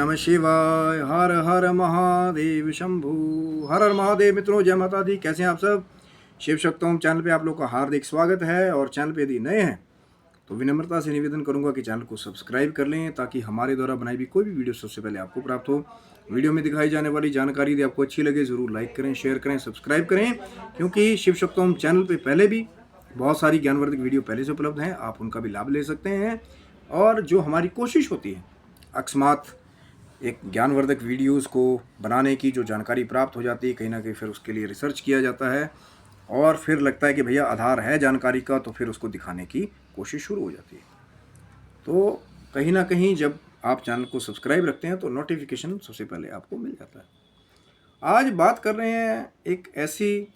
नमः शिवाय। हर हर महादेव शंभु। हर हर महादेव। मित्रों जय माता दी। कैसे हैं आप सब? शिव शक्तोम चैनल पे आप लोग का हार्दिक स्वागत है। और चैनल पे यदि नए हैं तो विनम्रता से निवेदन करूंगा कि चैनल को सब्सक्राइब कर लें ताकि हमारे द्वारा बनाई हुई कोई भी वीडियो सबसे पहले आपको प्राप्त हो। वीडियो में दिखाई जाने वाली जानकारी यदि आपको अच्छी लगे ज़रूर लाइक करें, शेयर करें, सब्सक्राइब करें, क्योंकि शिव शक्तोम चैनल पर पहले भी बहुत सारी ज्ञानवर्धक वीडियो पहले से उपलब्ध हैं, आप उनका भी लाभ ले सकते हैं। और जो हमारी कोशिश होती है अकस्मात एक ज्ञानवर्धक वीडियोस को बनाने की, जो जानकारी प्राप्त हो जाती है कहीं ना कहीं फिर उसके लिए रिसर्च किया जाता है और फिर लगता है कि भैया आधार है जानकारी का, तो फिर उसको दिखाने की कोशिश शुरू हो जाती है। तो कहीं ना कहीं जब आप चैनल को सब्सक्राइब रखते हैं तो नोटिफिकेशन सबसे पहले आपको मिल जाता है। आज बात कर रहे हैं एक ऐसी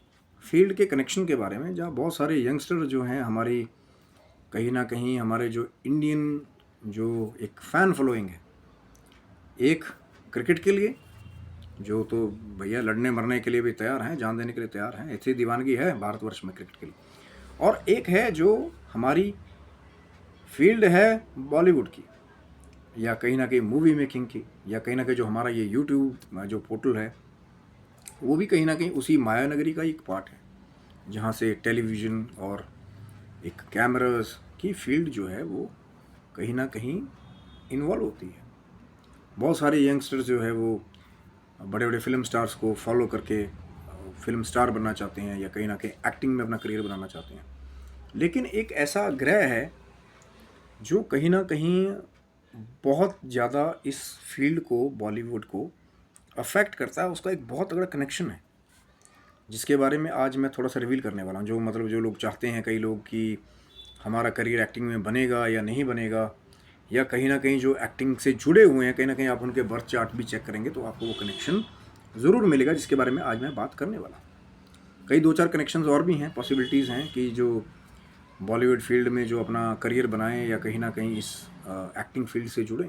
फील्ड के कनेक्शन के बारे में जहाँ बहुत सारे यंगस्टर जो हैं हमारी, कहीं ना कहीं हमारे जो इंडियन जो एक फ़ैन फॉलोइंग है, एक क्रिकेट के लिए जो तो भैया लड़ने मरने के लिए भी तैयार हैं, जान देने के लिए तैयार हैं, ऐसी दीवानगी है भारतवर्ष में क्रिकेट के लिए। और एक है जो हमारी फील्ड है बॉलीवुड की, या कहीं ना कहीं मूवी मेकिंग की, या कहीं ना कहीं जो हमारा ये यूट्यूब जो पोर्टल है वो भी कहीं ना कहीं उसी माया नगरी का एक पार्ट है, जहाँ से टेलीविज़न और एक कैमरास की फील्ड जो है वो कहीं ना कहीं इन्वॉल्व होती है। बहुत सारे यंगस्टर्स जो है वो बड़े बड़े फिल्म स्टार्स को फॉलो करके फिल्म स्टार बनना चाहते हैं या कहीं ना कहीं एक्टिंग में अपना करियर बनाना चाहते हैं। लेकिन एक ऐसा ग्रह है जो कहीं ना कहीं बहुत ज़्यादा इस फील्ड को, बॉलीवुड को अफेक्ट करता है। उसका एक बहुत तगड़ा कनेक्शन है जिसके बारे में आज मैं थोड़ा सा रिवील करने वाला हूँ। जो लोग चाहते हैं, कई लोग कि हमारा करियर एक्टिंग में बनेगा या नहीं बनेगा, या कहीं ना कहीं जो एक्टिंग से जुड़े हुए हैं, कहीं ना कहीं आप उनके बर्थ चार्ट भी चेक करेंगे तो आपको वो कनेक्शन ज़रूर मिलेगा, जिसके बारे में आज मैं बात करने वाला। कई दो चार कनेक्शंस और भी हैं, पॉसिबिलिटीज़ हैं कि जो बॉलीवुड फील्ड में जो अपना करियर बनाएं या कहीं ना कहीं इस एक्टिंग फील्ड से जुड़ें।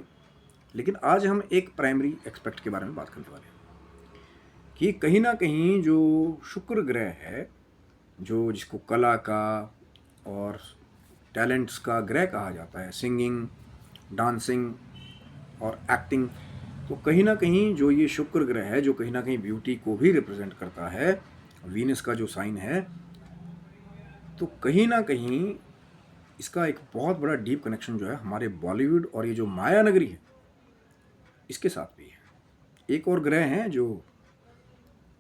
लेकिन आज हम एक प्राइमरी एस्पेक्ट के बारे में बात करने वाले हैं कि कहीं ना कहीं जो शुक्र ग्रह है, जो जिसको कला का और टैलेंट्स का ग्रह कहा जाता है, सिंगिंग, डांसिंग और एक्टिंग, तो कहीं ना कहीं जो ये शुक्र ग्रह है जो कहीं ना कहीं ब्यूटी को भी रिप्रेजेंट करता है, वीनस का जो साइन है, तो कहीं ना कहीं इसका एक बहुत बड़ा डीप कनेक्शन जो है हमारे बॉलीवुड और ये जो माया नगरी है इसके साथ भी है। एक और ग्रह हैं जो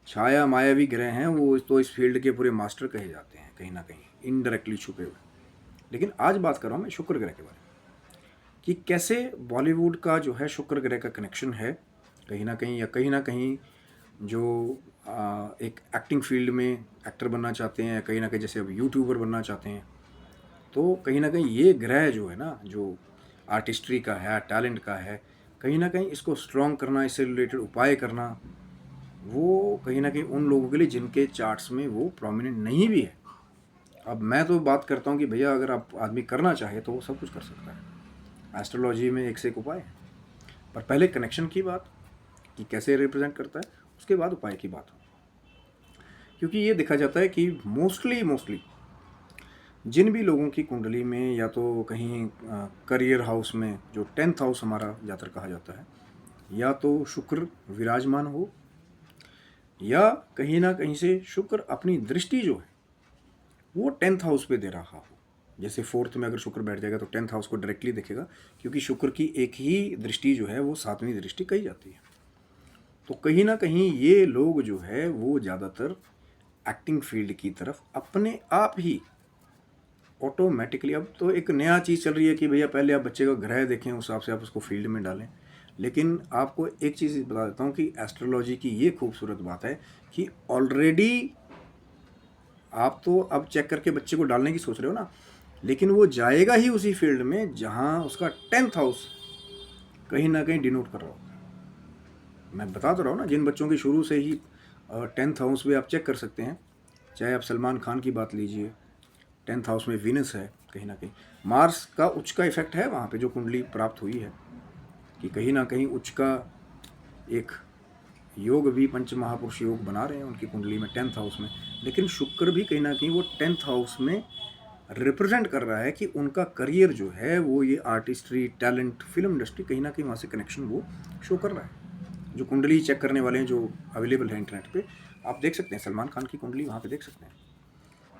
छाया मायावी ग्रह हैं, वो तो इस फील्ड के पूरे मास्टर कहे जाते हैं, कहीं ना कहीं इनडायरेक्टली छुपे हुए। लेकिन आज बात कर रहा हूँ मैं शुक्र ग्रह के बारे में कि कैसे बॉलीवुड का जो है शुक्र ग्रह का कनेक्शन है कहीं ना कहीं, या कहीं ना कहीं जो एक एक्टिंग फील्ड में एक्टर बनना चाहते हैं, कहीं ना कहीं जैसे अब यूट्यूबर बनना चाहते हैं, तो कहीं ना कहीं ये ग्रह जो है ना, जो आर्टिस्ट्री का है, टैलेंट का है, कहीं ना कहीं इसको स्ट्रॉन्ग करना, इससे रिलेटेड उपाय करना, वो कहीं ना कहीं उन लोगों के लिए जिनके चार्ट्स में वो प्रोमिनेंट नहीं भी है। अब मैं तो बात करता हूँ कि भैया अगर आप आदमी करना चाहे तो वो सब कुछ कर सकता है। एस्ट्रोलॉजी में एक से एक उपाय है, पर पहले कनेक्शन की बात कि कैसे रिप्रेजेंट करता है, उसके बाद उपाय की बात हो। क्योंकि ये देखा जाता है कि मोस्टली जिन भी लोगों की कुंडली में या तो कहीं करियर हाउस में जो 10th हाउस हमारा जातर कहा जाता है, या तो शुक्र विराजमान हो, या कहीं ना कहीं से शुक्र अपनी दृष्टि जो है वो 10th हाउस पे दे रहा हो। जैसे 4th में अगर शुक्र बैठ जाएगा तो 10th हाउस को डायरेक्टली देखेगा, क्योंकि शुक्र की एक ही दृष्टि जो है वो 7वीं दृष्टि कही जाती है। तो कहीं ना कहीं ये लोग जो है वो ज़्यादातर एक्टिंग फील्ड की तरफ अपने आप ही ऑटोमेटिकली, अब तो एक नया चीज़ चल रही है कि भैया पहले आप बच्चे का ग्रह देखें, उस हिसाब से आप उसको फील्ड में डालें। लेकिन आपको एक चीज़ बता देता हूँ कि एस्ट्रोलॉजी की ये खूबसूरत बात है कि ऑलरेडी आप तो अब चेक करके बच्चे को डालने की सोच रहे हो ना, लेकिन वो जाएगा ही उसी फील्ड में जहाँ उसका 10th हाउस कहीं ना कहीं डिनोट कर रहा होता है। मैं बता तो रहा हूँ ना, जिन बच्चों की शुरू से ही 10th हाउस भी आप चेक कर सकते हैं, चाहे आप सलमान खान की बात लीजिए, 10th हाउस में वीनस है, कहीं ना कहीं मार्स का उच्च का इफेक्ट है वहाँ पे जो कुंडली प्राप्त हुई है, कि कहीं ना कहीं उच्च का एक योग भी पंच महापुरुष योग बना रहे हैं उनकी कुंडली में 10th हाउस में। लेकिन शुक्र भी कहीं ना कहीं वो 10th हाउस में रिप्रेजेंट कर रहा है कि उनका करियर जो है वो ये आर्टिस्ट्री, टैलेंट, फिल्म इंडस्ट्री, कहीं ना कहीं वहाँ से कनेक्शन वो शो कर रहा है। जो कुंडली चेक करने वाले हैं जो अवेलेबल हैं इंटरनेट पे, आप देख सकते हैं सलमान खान की कुंडली वहाँ पे देख सकते हैं।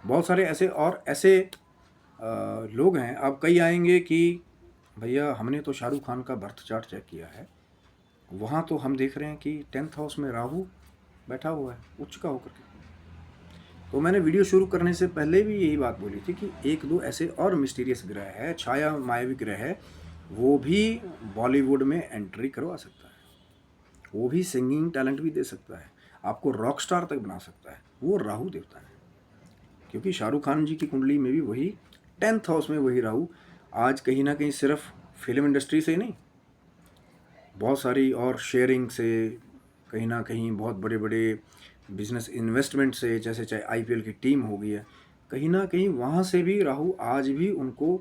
बहुत सारे ऐसे और ऐसे लोग हैं। अब कई आएंगे कि भैया हमने तो शाहरुख खान का बर्थ चार्ट चेक किया है, वहाँ तो हम देख रहे हैं कि 10th हाउस में राहु बैठा हुआ है उच्च का होकर के। तो मैंने वीडियो शुरू करने से पहले भी यही बात बोली थी कि एक दो ऐसे और मिस्टीरियस ग्रह है, छाया मायावी ग्रह है, वो भी बॉलीवुड में एंट्री करवा सकता है, वो भी सिंगिंग टैलेंट भी दे सकता है, आपको रॉक स्टार तक बना सकता है, वो राहु देवता है। क्योंकि शाहरुख खान जी की कुंडली में भी वही 10th हाउस में वही राहु आज कहीं ना कहीं सिर्फ फिल्म इंडस्ट्री से ही नहीं, बहुत सारी और शेयरिंग से, कहीं ना कहीं बहुत बड़े बड़े बिजनेस इन्वेस्टमेंट से, जैसे चाहे आईपीएल की टीम हो गई है, कहीं ना कहीं वहाँ से भी राहु आज भी उनको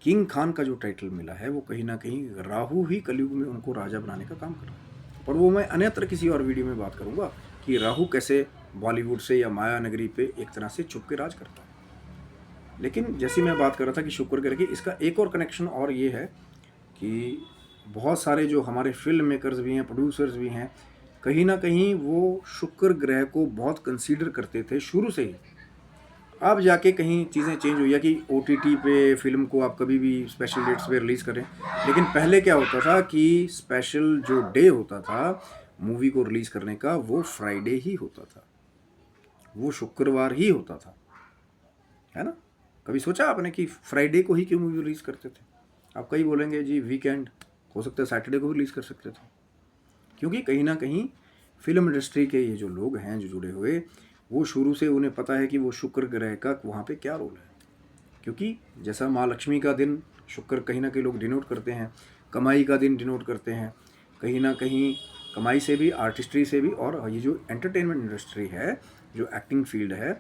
किंग खान का जो टाइटल मिला है वो कहीं ना कहीं राहु ही कलयुग में उनको राजा बनाने का काम कर रहा है। पर वो मैं अन्यत्र किसी और वीडियो में बात करूँगा कि राहु कैसे बॉलीवुड से या माया नगरी पे एक तरह से छुप के राज करता है। लेकिन जैसी मैं बात कर रहा था कि शुक्र करके इसका एक और कनेक्शन और ये है कि बहुत सारे जो हमारे फिल्म मेकर्स भी हैं, प्रोड्यूसर्स भी हैं, कहीं ना कहीं वो शुक्र ग्रह को बहुत कंसीडर करते थे शुरू से ही। अब जाके कहीं चीज़ें चेंज हुई है कि OTT पे फिल्म को आप कभी भी स्पेशल डेट्स पे रिलीज़ करें। लेकिन पहले क्या होता था कि स्पेशल जो डे होता था मूवी को रिलीज़ करने का वो फ्राइडे ही होता था, वो शुक्रवार ही होता था, है ना। कभी सोचा आपने कि फ्राइडे को ही क्यों मूवी रिलीज़ करते थे? आप कई बोलेंगे जी वीकेंड हो सकता है सैटरडे को भी रिलीज़ कर सकते थे, क्योंकि कहीं ना कहीं फिल्म इंडस्ट्री के ये जो लोग हैं जो जुड़े हुए, वो शुरू से उन्हें पता है कि वो शुक्र ग्रह का वहाँ पे क्या रोल है। क्योंकि जैसा माँ लक्ष्मी का दिन शुक्र कहीं ना कहीं लोग डिनोट करते हैं, कमाई का दिन डिनोट करते हैं, कहीं ना कहीं कमाई से भी, आर्टिस्ट्री से भी, और ये जो एंटरटेनमेंट इंडस्ट्री है, जो एक्टिंग फील्ड है,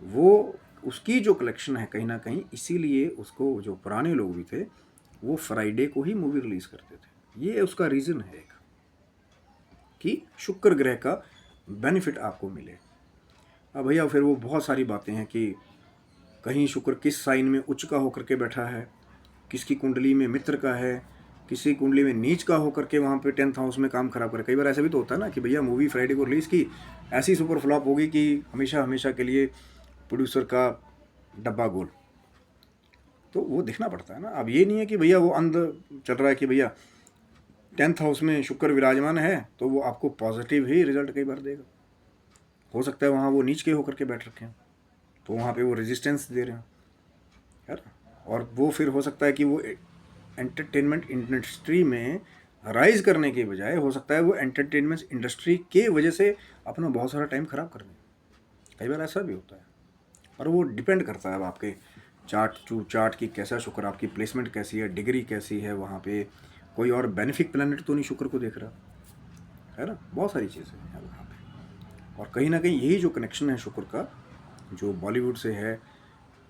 वो उसकी जो कलेक्शन है कहीं ना कहीं, इसीलिए उसको जो पुराने लोग भी थे वो फ्राइडे को ही मूवी रिलीज़ करते थे। ये उसका रीज़न है एक, कि शुक्र ग्रह का बेनिफिट आपको मिले। अब भैया फिर वो बहुत सारी बातें हैं कि कहीं शुक्र किस साइन में उच्च का होकर के बैठा है, किसकी कुंडली में मित्र का है, किसी कुंडली में नीच का होकर के वहाँ पे 10th हाउस में काम खराब करे। कई बार ऐसा भी तो होता है ना कि भैया मूवी फ्राइडे को रिलीज़ की, ऐसी सुपर फ्लॉप होगी कि हमेशा हमेशा के लिए प्रोड्यूसर का डब्बा गोल। तो वो देखना पड़ता है ना। अब ये नहीं है कि भैया वो अंध चल रहा है कि भैया 10th हाउस में शुक्र विराजमान है तो वो आपको पॉजिटिव ही रिजल्ट कई बार देगा। हो सकता है वहाँ वो नीच के होकर के बैठ रखे हैं तो वहाँ पे वो रेजिस्टेंस दे रहे हैं, है ना। और वो फिर हो सकता है कि वो एंटरटेनमेंट इंडस्ट्री में राइज करने के बजाय हो सकता है वो एंटरटेनमेंट इंडस्ट्री के वजह से अपना बहुत सारा टाइम ख़राब कर दें। कई बार ऐसा भी होता है। और वो डिपेंड करता है अब आपके चार्ट की कैसा शुक्र, आपकी प्लेसमेंट कैसी है, डिग्री कैसी है, वहाँ पे कोई और बेनिफिक प्लैनेट तो नहीं शुक्र को देख रहा, है ना। बहुत सारी चीज़ें हैं वहाँ पे। और कहीं ना कहीं यही जो कनेक्शन है शुक्र का, जो बॉलीवुड से है,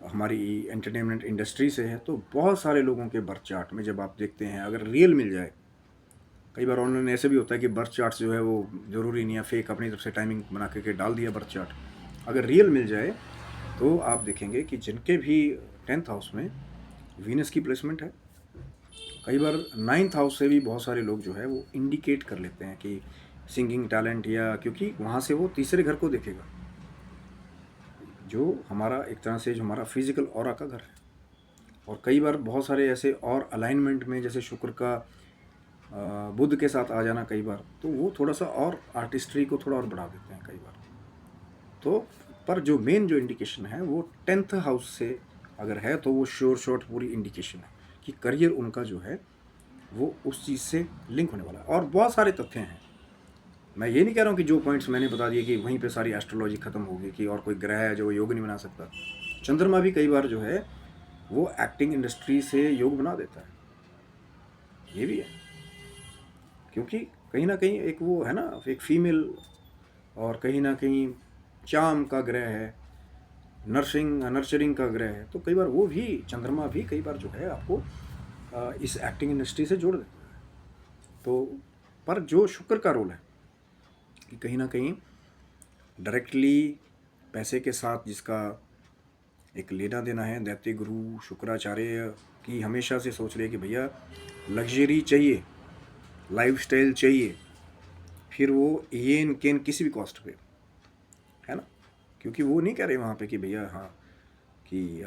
हमारी एंटरटेनमेंट इंडस्ट्री से है, तो बहुत सारे लोगों के बर्थ चार्ट में जब आप देखते हैं, अगर रियल मिल जाए, कई बार ऑनलाइन ऐसे भी होता है कि बर्थ चार्ट जो है वो ज़रूरी नहीं है, फेक अपनी तरफ से टाइमिंग बना के डाल दिया बर्थ चार्ट। अगर रियल मिल जाए तो आप देखेंगे कि जिनके भी 10th हाउस में वीनस की प्लेसमेंट है, कई बार 9th हाउस से भी बहुत सारे लोग जो है वो इंडिकेट कर लेते हैं कि सिंगिंग टैलेंट, या क्योंकि वहाँ से वो तीसरे घर को देखेगा, जो हमारा एक तरह से जो हमारा फिजिकल ऑरा का घर है। और कई बार बहुत सारे ऐसे और अलाइनमेंट में, जैसे शुक्र का बुध के साथ आ जाना कई बार, तो वो थोड़ा सा और आर्टिस्ट्री को थोड़ा और बढ़ा देते हैं कई बार। तो पर जो मेन जो इंडिकेशन है वो 10th हाउस से अगर है तो वो शॉर्ट पूरी इंडिकेशन है कि करियर उनका जो है वो उस चीज़ से लिंक होने वाला है। और बहुत सारे तथ्य हैं, मैं ये नहीं कह रहा हूँ कि जो पॉइंट्स मैंने बता दिए कि वहीं पे सारी एस्ट्रोलॉजी ख़त्म होगी कि और कोई ग्रह है जो योग नहीं बना सकता। चंद्रमा भी कई बार जो है वो एक्टिंग इंडस्ट्री से योग बना देता है, ये भी है। क्योंकि कहीं ना कहीं एक वो है ना, एक फीमेल, और कहीं ना कहीं चाम का ग्रह है, नर्चरिंग का ग्रह है, तो कई बार वो भी चंद्रमा भी कई बार जो है आपको इस एक्टिंग इंडस्ट्री से जोड़ देता है। तो पर जो शुक्र का रोल है कि कहीं ना कहीं डायरेक्टली पैसे के साथ जिसका एक लेना देना है। दैत्य गुरु शुक्राचार्य की हमेशा से सोच रहे हैं कि भैया लग्जरी चाहिए, लाइफस्टाइल चाहिए, फिर वो ये इनकेन किसी भी कॉस्ट पे, है ना। क्योंकि वो नहीं कह रहे वहाँ पे कि भैया हाँ कि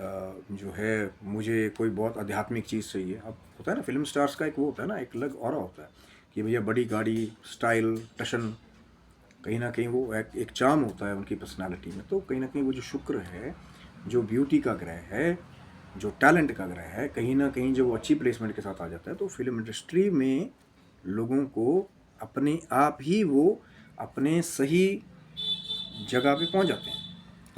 जो है मुझे कोई बहुत आध्यात्मिक चीज़ चाहिए। अब होता है ना फिल्म स्टार्स का एक वो होता है ना, एक अलग ऑरा होता है कि भैया बड़ी गाड़ी, स्टाइल, टशन, कहीं ना कहीं वो एक चार्म होता है उनकी पर्सनालिटी में। तो कहीं ना कहीं वो जो शुक्र है, जो ब्यूटी का ग्रह है, जो टैलेंट का ग्रह है, कहीं ना कहीं जब वो अच्छी प्लेसमेंट के साथ आ जाता है तो फिल्म इंडस्ट्री में लोगों को अपने आप ही वो अपने सही जगह पे पहुंच जाते हैं।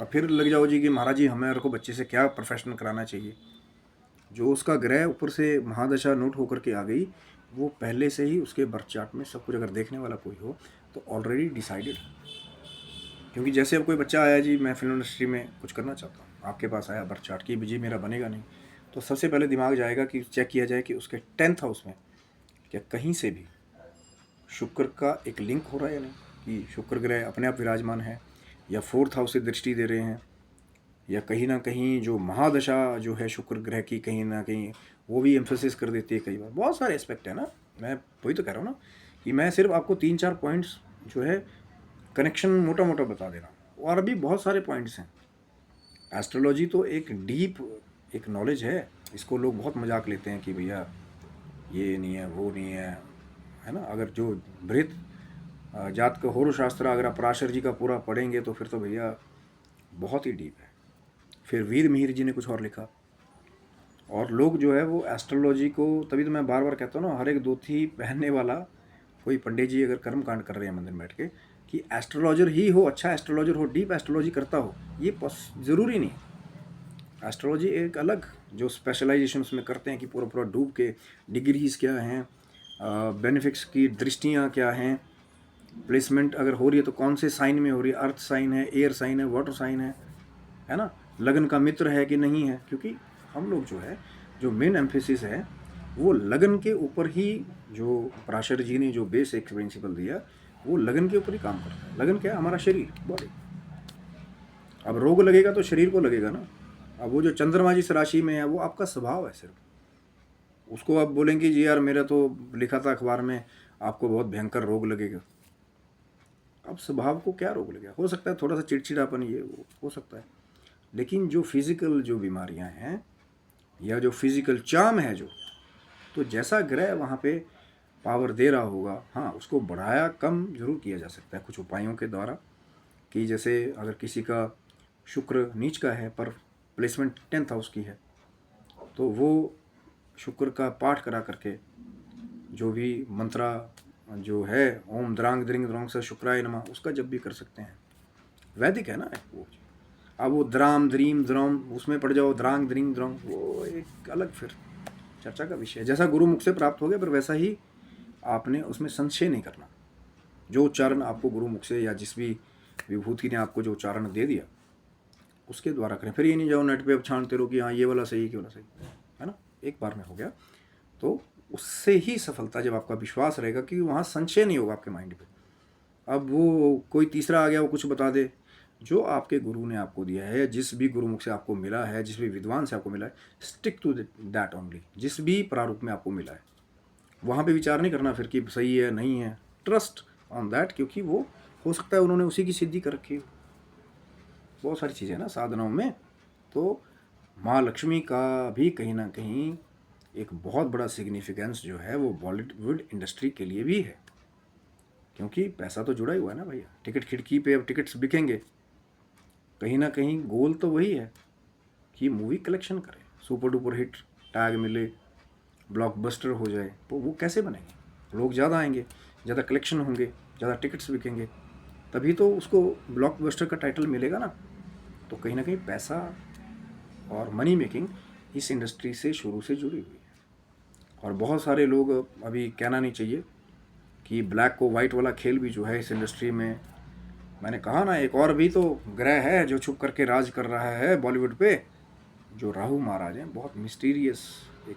और फिर लग जाओ जी कि महाराज जी हमारे को बच्चे से क्या प्रोफेशन कराना चाहिए। जो उसका ग्रह ऊपर से महादशा नोट होकर के आ गई, वो पहले से ही उसके बर्थ चार्ट में सब कुछ अगर देखने वाला कोई हो तो ऑलरेडी डिसाइडेड। क्योंकि जैसे अब कोई बच्चा आया जी मैं फिल्म इंडस्ट्री में कुछ करना चाहता हूँ, आपके पास आया बर्थ चार्ट की जी मेरा बनेगा नहीं, तो सबसे पहले दिमाग जाएगा कि चेक किया जाए कि उसके 10th हाउस में क्या कहीं से भी शुक्र का एक लिंक हो रहा है या नहीं, कि शुक्र ग्रह अपने आप विराजमान है, या 4th हाउस से दृष्टि दे रहे हैं, या कहीं ना कहीं जो महादशा जो है शुक्र ग्रह की कहीं ना कहीं वो भी एम्फेसिस कर देती है। कई बार बहुत सारे एस्पेक्ट है ना, मैं वही तो कह रहा हूँ ना कि मैं सिर्फ आपको 3-4 पॉइंट्स जो है कनेक्शन मोटा मोटा बता दे रहा हूँ, और अभी बहुत सारे पॉइंट्स हैं। एस्ट्रोलॉजी तो एक डीप एक नॉलेज है, इसको लोग बहुत मजाक लेते हैं कि भैया ये नहीं है वो नहीं है ना। अगर जो बृहत जात का होरो शास्त्र अगर आप पराशर जी का पूरा पढ़ेंगे तो फिर तो भैया बहुत ही डीप है। फिर वीर मिहिर जी ने कुछ और लिखा, और लोग जो है वो एस्ट्रोलॉजी को, तभी तो मैं बार बार कहता हूँ ना, हर एक धोती पहनने वाला कोई पंडित जी अगर कर्म कांड कर रहे हैं मंदिर में बैठ के, कि एस्ट्रोलॉजर ही हो, अच्छा एस्ट्रोलॉजर हो, डीप एस्ट्रोलॉजी करता हो, ये ज़रूरी नहीं। एस्ट्रोलॉजी एक अलग जो स्पेशलाइजेशन उसमें करते हैं कि पूरा पूरा डूब के डिग्रीज क्या हैं, बेनिफिट्स की दृष्टियाँ क्या हैं, प्लेसमेंट अगर हो रही है तो कौन से साइन में हो रही है, अर्थ साइन है, एयर साइन है, वाटर साइन है ना, लगन का मित्र है कि नहीं है। क्योंकि हम लोग जो है जो मेन एम्फेसिस है वो लगन के ऊपर ही, जो पराशर जी ने जो बेसिक प्रिंसिपल दिया वो लगन के ऊपर ही काम करता है। लगन क्या है? हमारा शरीर, बॉडी। अब रोग लगेगा तो शरीर को लगेगा ना। अब वो जो चंद्रमा जिस राशि में है वो आपका स्वभाव है सिर्फ, उसको आप बोलेंगे जी यार मेरा तो लिखा था अखबार में आपको बहुत भयंकर रोग लगेगा। अब स्वभाव को क्या रोग लगेगा? हो सकता है थोड़ा सा चिड़चिड़ापन ये वो हो सकता है, लेकिन जो फिजिकल जो बीमारियां हैं या जो फिजिकल चार्म है जो, तो जैसा ग्रह वहाँ पे पावर दे रहा होगा, हाँ उसको बढ़ाया कम जरूर किया जा सकता है कुछ उपायों के द्वारा। कि जैसे अगर किसी का शुक्र नीच का है पर प्लेसमेंट 10th हाउस की है, तो वो शुक्र का पाठ करा करके जो भी मंत्रा जो है ओम द्रांग द्रिंग द्रोंग से शुक्राय नमः, उसका जब भी कर सकते हैं। वैदिक है ना वो। अब वो द्राम द्रीम द्रोम उसमें पड़ जाओ, द्रांग द्रिंग द्रोंग, वो एक अलग फिर चर्चा का विषय है। जैसा गुरु मुख से प्राप्त हो गया पर वैसा ही आपने उसमें संशय नहीं करना। जो उच्चारण आपको गुरु मुख से या जिस भी विभूति ने आपको जो उच्चारण दे दिया उसके द्वारा करें। फिर ये नहीं जाओ नेट पे अब छानते रहो कि हाँ ये वाला सही, क्यों ना सही, है ना। एक बार में हो गया तो उससे ही सफलता, जब आपका विश्वास रहेगा कि वहाँ संशय नहीं होगा आपके माइंड पे। अब वो कोई तीसरा आ गया वो कुछ बता दे, जो आपके गुरु ने आपको दिया है, जिस भी गुरुमुख से आपको मिला है, जिस भी विद्वान से आपको मिला है, स्टिक टू दैट ओनली। जिस भी प्रारूप में आपको मिला है वहाँ पे विचार नहीं करना फिर कि सही है नहीं है, ट्रस्ट ऑन दैट, क्योंकि वो हो सकता है उन्होंने उसी की सिद्धि कर रखी हो। बहुत सारी चीज़ें ना साधनाओं में। तो माँ लक्ष्मी का भी कहीं ना कहीं एक बहुत बड़ा सिग्निफिकेंस जो है वो बॉलीवुड इंडस्ट्री के लिए भी है, क्योंकि पैसा तो जुड़ा ही हुआ है ना भैया। टिकट खिड़की पे अब टिकट्स बिकेंगे, कहीं ना कहीं गोल तो वही है कि मूवी कलेक्शन करे, सुपर डुपर हिट टैग मिले, ब्लॉकबस्टर हो जाए। तो वो कैसे बनेंगे? लोग ज़्यादा आएंगे, ज़्यादा कलेक्शन होंगे, ज़्यादा टिकट्स बिकेंगे, तभी तो उसको ब्लॉकबस्टर का टाइटल मिलेगा ना। तो कहीं ना कहीं पैसा और मनी मेकिंग इस इंडस्ट्री से शुरू से जुड़ी हुई है। और बहुत सारे लोग, अभी कहना नहीं चाहिए कि ब्लैक को वाइट वाला खेल भी जो है इस इंडस्ट्री में, मैंने कहा ना एक और भी तो ग्रह है जो छुप करके राज कर रहा है बॉलीवुड पे, जो राहु महाराज हैं। बहुत मिस्टीरियस एक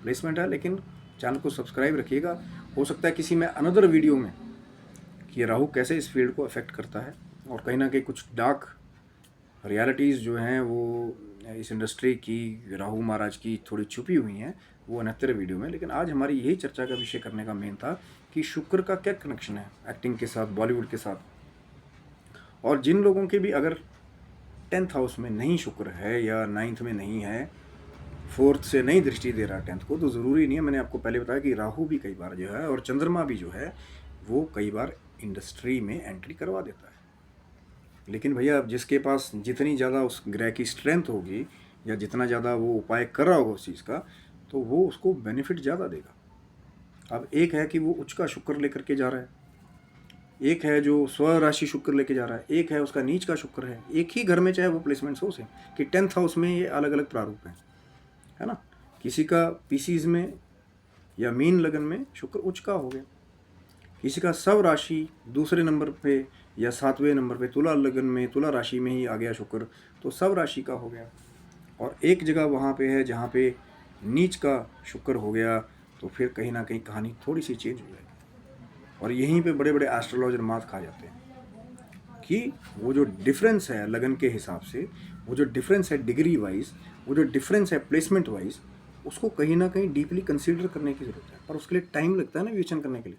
प्लेसमेंट है, लेकिन चैनल को सब्सक्राइब रखिएगा। हो सकता है किसी में अनदर वीडियो में कि राहु कैसे इस फील्ड को अफेक्ट करता है, और कहीं ना कहीं कुछ डार्क रियलिटीज़ जो हैं वो इस इंडस्ट्री की, राहु महाराज की थोड़ी छुपी हुई हैं, वो 69वें वीडियो में। लेकिन आज हमारी यही चर्चा का विषय करने का मेन था कि शुक्र का क्या कनेक्शन है एक्टिंग के साथ, बॉलीवुड के साथ। और जिन लोगों के भी अगर 10th हाउस में नहीं शुक्र है या 9th में नहीं है, 4th से नहीं दृष्टि दे रहा 10th को, तो ज़रूरी नहीं है। मैंने आपको पहले बताया कि राहु भी कई बार जो है और चंद्रमा भी जो है वो कई बार इंडस्ट्री में एंट्री करवा देता है। लेकिन भैया अब जिसके पास जितनी ज़्यादा उस ग्रह की स्ट्रेंथ होगी या जितना ज़्यादा वो उपाय कर रहा होगा उस चीज़ का, तो वो उसको बेनिफिट ज़्यादा देगा। अब एक है कि वो उच्च का शुक्र लेकर के जा रहा है, एक है जो स्वराशि शुक्र लेके जा रहा है, एक है उसका नीच का शुक्र है। एक ही घर में चाहे वो प्लेसमेंट्स हो से कि 10th हाउस में ये अलग अलग प्रारूप हैं, है ना। किसी का पीसीज में या मीन लगन में शुक्र उच्च का हो गया, किसी का सव राशि दूसरे नंबर पे या 7वें नंबर पे तुला लगन में, तुला राशि में ही आ गया शुक्र, तो सव राशि का हो गया। और एक जगह वहाँ पे है जहाँ पे नीच का शुक्र हो गया, तो फिर कहीं ना कहीं कहानी थोड़ी सी चेंज हो जाएगी। और यहीं पे बड़े बड़े एस्ट्रोलॉजर मात खा जाते हैं कि वो जो डिफरेंस है लगन के हिसाब से, वो जो डिफरेंस है डिग्री वाइज, वो जो डिफरेंस है प्लेसमेंट वाइज, उसको कहीं ना कहीं डीपली कंसीडर करने की ज़रूरत है। पर उसके लिए टाइम लगता है ना विवेचन करने के लिए।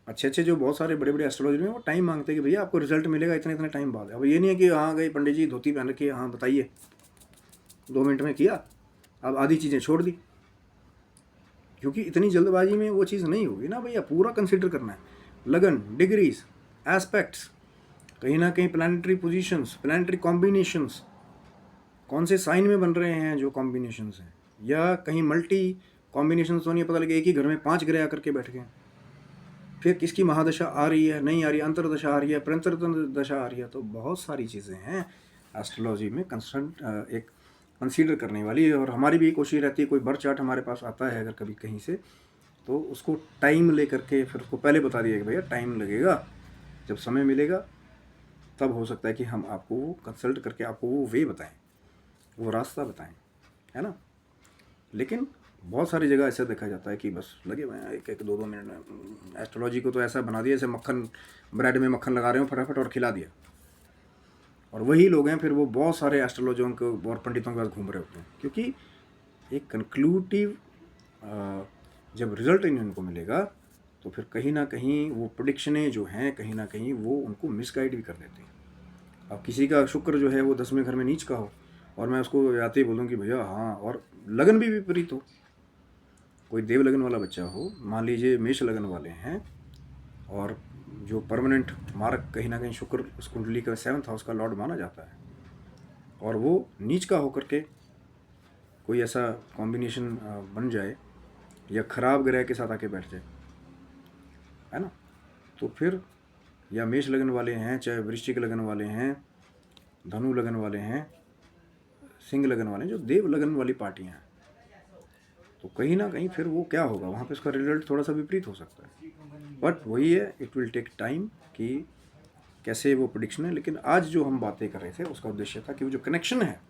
अच्छे अच्छे जो बहुत सारे बड़े बड़े एस्ट्रोलॉजर हैं वो टाइम मांगते हैं कि भैया आपको रिजल्ट मिलेगा इतने इतने टाइम बाद। अब ये नहीं है कि हाँ गई पंडित जी धोती पहन रखी है, हाँ बताइए, 2 मिनट में किया, अब आधी चीज़ें छोड़ दी। क्योंकि इतनी जल्दबाजी में वो चीज़ नहीं होगी ना भैया, पूरा कंसिडर करना है। लगन, डिग्रीज, एस्पेक्ट्स, कहीं ना कहीं प्लानिटरी पोजीशंस, प्लानिटरी कॉम्बिनेशंस, कौन से साइन में बन रहे हैं जो कॉम्बिनेशंस हैं, या कहीं मल्टी कॉम्बिनेशंस तो नहीं पता लगे एक ही घर में 5 ग्रह आकर के बैठ गए। फिर किसकी महादशा आ रही है, नहीं आ रही, अंतरदशा आ रही है, प्रंतर दशा आ रही है। तो बहुत सारी चीज़ें हैं एस्ट्रोलॉजी में एक कंसीडर करने वाली। और हमारी भी कोशिश रहती है कोई बर्थ चार्ट हमारे पास आता है अगर कभी कहीं से, तो उसको टाइम ले करके फिर उसको पहले बता दिया कि भैया टाइम लगेगा, जब समय मिलेगा तब हो सकता है कि हम आपको वो कंसल्ट करके आपको वो वे बताएं, वो रास्ता बताएं, है ना। लेकिन बहुत सारी जगह ऐसा देखा जाता है कि बस लगे हुए हैं 1-1, 2-2 मिनट में। एस्ट्रोलॉजी को तो ऐसा बना दिया जैसे मक्खन, ब्रेड में मक्खन लगा रहे हो फटाफट और खिला दिया। और वही लोग हैं फिर वो बहुत सारे एस्ट्रोलॉजों को और पंडितों के पास घूम रहे होते हैं, क्योंकि एक कंक्लूटिव जब रिजल्ट इनको मिलेगा तो फिर कहीं ना कहीं वो प्रेडिक्शनें जो हैं कहीं ना कहीं वो उनको मिसगाइड भी कर देते हैं। अब किसी का शुक्र जो है वो 10वें घर में नीच का हो और मैं उसको आते ही बोलूँ कि भैया हाँ, और लगन भी विपरीत हो, कोई देव लगन वाला बच्चा हो, मान लीजिए मेष लगन वाले हैं, और जो परमानेंट मार्क कहीं ना कहीं शुक्र उस कुंडली का 7th हाउस का लॉर्ड माना जाता है, और वो नीच का होकर के कोई ऐसा कॉम्बिनेशन बन जाए या खराब ग्रह के साथ आके बैठ जाए, है ना, तो फिर या मेष लगन वाले हैं, चाहे वृश्चिक लगन वाले हैं, धनु लगन वाले हैं, सिंह लगन वाले हैं, जो देव लगन वाली पार्टियां हैं, तो कहीं ना कहीं फिर वो क्या होगा वहाँ पे उसका रिजल्ट थोड़ा सा विपरीत हो सकता है। बट वही है, इट विल टेक टाइम कि कैसे वो प्रेडिक्शन है। लेकिन आज जो हम बातें कर रहे थे उसका उद्देश्य था कि वो जो कनेक्शन है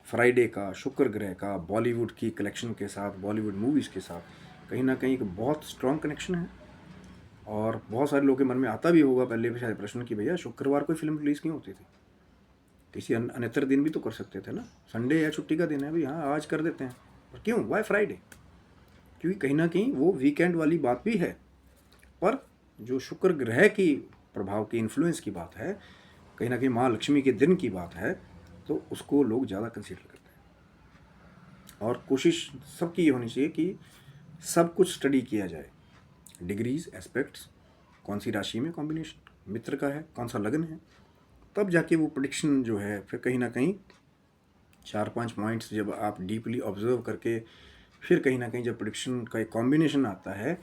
फ्राइडे का, शुक्र ग्रह का, बॉलीवुड की कलेक्शन के साथ, बॉलीवुड मूवीज़ के साथ, कहीं ना कहीं एक बहुत स्ट्रॉन्ग कनेक्शन है। और बहुत सारे लोगों के मन में आता भी होगा पहले भी शायद प्रश्न कि भैया शुक्रवार को फिल्म रिलीज़ क्यों होती थी, किसी अन्यत्र दिन भी तो कर सकते थे ना, संडे या छुट्टी का दिन है भाई, हाँ आज कर देते हैं, और क्यों, वाई फ्राइडे? क्योंकि कहीं ना कहीं वो वीकेंड वाली बात भी है, पर जो शुक्र ग्रह की प्रभाव की इन्फ्लुएंस की बात है, कहीं ना कहीं माँ लक्ष्मी के दिन की बात है, तो उसको लोग ज़्यादा कंसीडर करते हैं। और कोशिश सबकी ये होनी चाहिए कि सब कुछ स्टडी किया जाए, डिग्रीज, एस्पेक्ट्स, कौन सी राशि में कॉम्बिनेशन मित्र का है, कौन सा लगन है, तब जाके वो प्रेडिक्शन जो है फिर कहीं ना कहीं 4-5 पॉइंट्स जब आप डीपली ऑब्जर्व करके फिर कहीं ना कहीं जब प्रेडिक्शन का एक कॉम्बिनेशन आता है,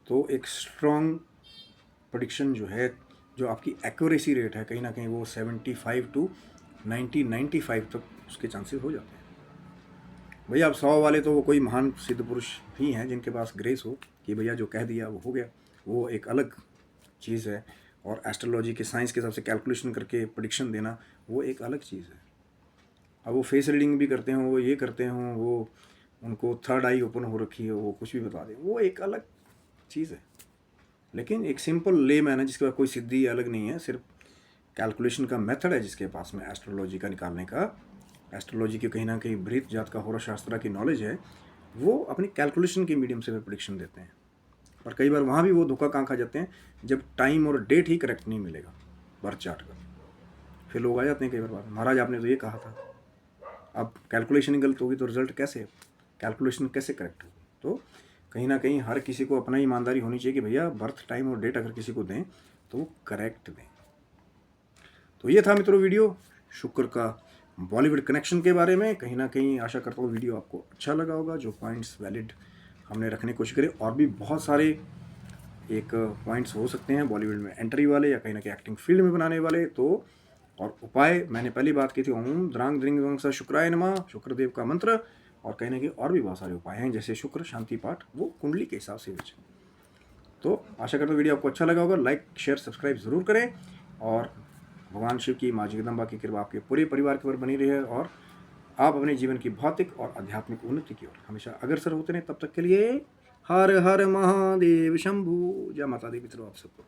तो एक स्ट्रॉन्ग प्रेडिक्शन जो है, जो आपकी एक्यूरेसी रेट है कहीं ना कहीं वो 75 to 90-95 तक उसके चांसेस हो जाते हैं। भैया अब 100 वाले तो वो कोई महान सिद्ध पुरुष ही हैं जिनके पास ग्रेस हो कि भैया जो कह दिया वो हो गया, वो एक अलग चीज़ है। और एस्ट्रोलॉजी के साइंस के हिसाब से कैलकुलेशन करके प्रेडिक्शन देना वो एक अलग चीज़ है। अब वो फेस रीडिंग भी करते हों, वो ये करते हों, वो उनको थर्ड आई ओपन हो रखी है, वो कुछ भी बता दें, वो एक अलग चीज़ है। लेकिन एक सिंपल ले मैन है जिसके पास कोई सिद्धि अलग नहीं है, सिर्फ कैलकुलेशन का मेथड है जिसके पास में एस्ट्रोलॉजी का निकालने का, एस्ट्रोलॉजी की कहीं ना कहीं बृहत जात का होरा शास्त्र की नॉलेज है, वो अपनी कैलकुलेशन के मीडियम से वे प्रिडिक्शन देते हैं। पर कई बार वहाँ भी वो धोखा कहाँ खा जाते हैं, जब टाइम और डेट ही करेक्ट नहीं मिलेगा बर्थ चार्ट का, फिर लोग आ जाते हैं कई बार, महाराज आपने तो ये कहा था, अब कैलकुलेशन ही गलत होगी तो रिजल्ट कैसे, कैलकुलेशन कैसे करेक्ट होगी। तो कहीं ना कहीं हर किसी को अपना ईमानदारी होनी चाहिए कि भैया बर्थ टाइम और डेट अगर किसी को दें तो वो करेक्ट दें। तो ये था मित्रों वीडियो शुक्र का बॉलीवुड कनेक्शन के बारे में। कहीं ना कहीं आशा करता हूँ वीडियो आपको अच्छा लगा होगा, जो पॉइंट्स वैलिड हमने रखने की कोशिश करी। और भी बहुत सारे एक पॉइंट्स हो सकते हैं बॉलीवुड में एंट्री वाले या कहीं ना कहीं एक्टिंग फील्ड में बनाने वाले। तो और उपाय मैंने पहली बात की थी, ओम द्रांग द्रिंग द्रंग सा शुक्राय नमः, शुक्रदेव का मंत्र। और कहीं ना कहीं और भी बहुत सारे उपाय हैं, जैसे शुक्र शांति पाठ, वो कुंडली के हिसाब से बचे। तो आशा करता हूँ वीडियो आपको अच्छा लगा होगा। लाइक शेयर सब्सक्राइब ज़रूर करें, और भगवान शिव की, माँ जगदम्बा की कृपा आपके पूरे परिवार के ऊपर बनी रही है, और आप अपने जीवन की भौतिक और आध्यात्मिक उन्नति की ओर हमेशा अग्रसर होते रहें। तब तक के लिए हर हर महादेव शंभू। जय माता दी मित्रों आप सबको।